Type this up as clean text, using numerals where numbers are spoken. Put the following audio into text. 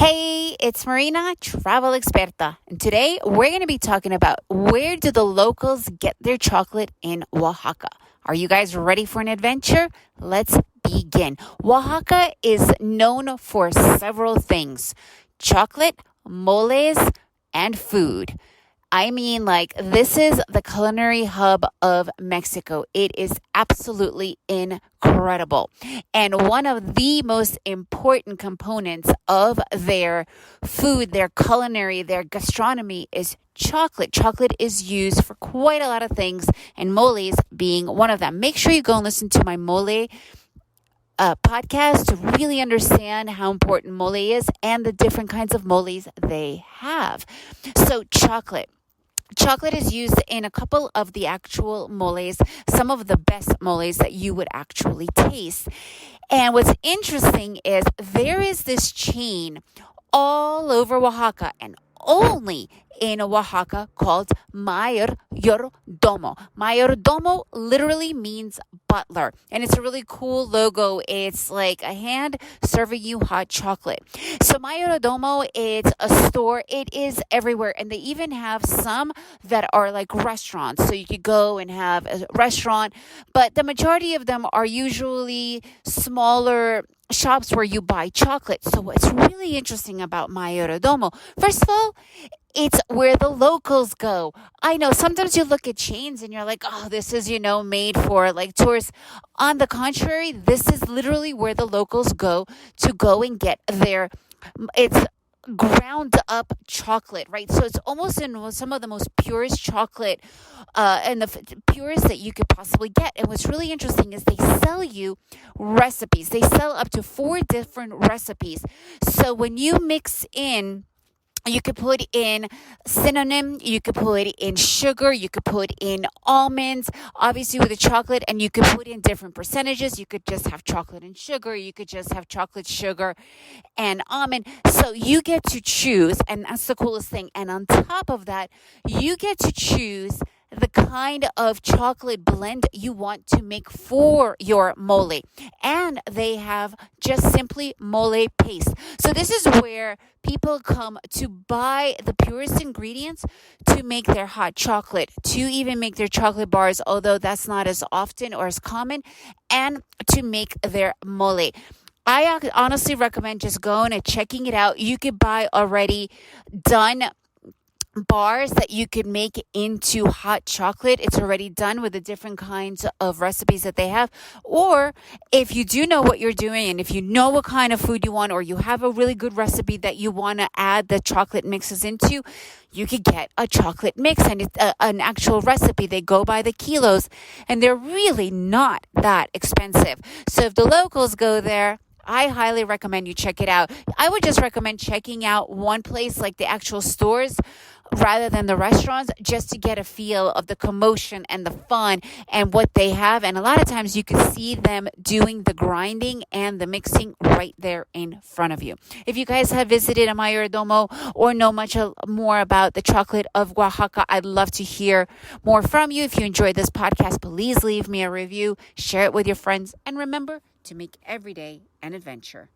Hey, it's Marina, travel experta. And today we're going to be talking about where do the locals get their chocolate in Oaxaca. Are you guys ready for an adventure? Let's begin. Oaxaca is known for several things: chocolate, moles, and food. This is the culinary hub of Mexico. It is absolutely incredible. And one of the most important components of their food, their culinary, their gastronomy is chocolate. Chocolate is used for quite a lot of things, and moles being one of them. Make sure you go and listen to my mole podcast to really understand how important mole is and the different kinds of moles they have. So Chocolate is used in a couple of the actual moles, some of the best moles that you would actually taste. And what's interesting is there is this chain all over Oaxaca and only in Oaxaca called Mayordomo. Mayordomo literally means butler, and it's a really cool logo. It's like a hand serving you hot chocolate. So Mayordomo, it's a store. It is everywhere, and they even have some that are like restaurants. So you could go and have a restaurant, but the majority of them are usually smaller shops where you buy chocolate. So what's really interesting about Mayordomo, first of all, it's where the locals go. I know sometimes you look at chains and you're like, oh, this is, made for like tourists. On the contrary, this is literally where the locals go and get it's ground up chocolate, right? So it's almost in some of the most purest chocolate and the purest that you could possibly get. And what's really interesting is they sell you recipes. They sell up to 4 different recipes. So when you mix in, you could put in cinnamon, you could put in sugar, you could put in almonds, obviously with the chocolate, and you could put in different percentages. You could just have chocolate and sugar, you could just have chocolate, sugar, and almond. So you get to choose, and that's the coolest thing. And on top of that, you get to choose the kind of chocolate blend you want to make for your mole. And they have just simply mole paste. So this is where people come to buy the purest ingredients to make their hot chocolate, to even make their chocolate bars, although that's not as often or as common, and to make their mole. I honestly recommend just going and checking it out. You could buy already done bars that you could make into hot chocolate. It's already done with the different kinds of recipes that they have. Or if you do know what you're doing, and if you know what kind of food you want, or you have a really good recipe that you want to add the chocolate mixes into, you could get a chocolate mix, and it's an actual recipe. They go by the kilos, and they're really not that expensive. So if the locals go there, I highly recommend you check it out. I would just recommend checking out one place, like the actual stores, rather than the restaurants, just to get a feel of the commotion and the fun and what they have. And a lot of times you can see them doing the grinding and the mixing right there in front of you. If you guys have visited a Mayordomo or know much more about the chocolate of Oaxaca, I'd love to hear more from you. If you enjoyed this podcast, please leave me a review, share it with your friends, and remember to make every day an adventure.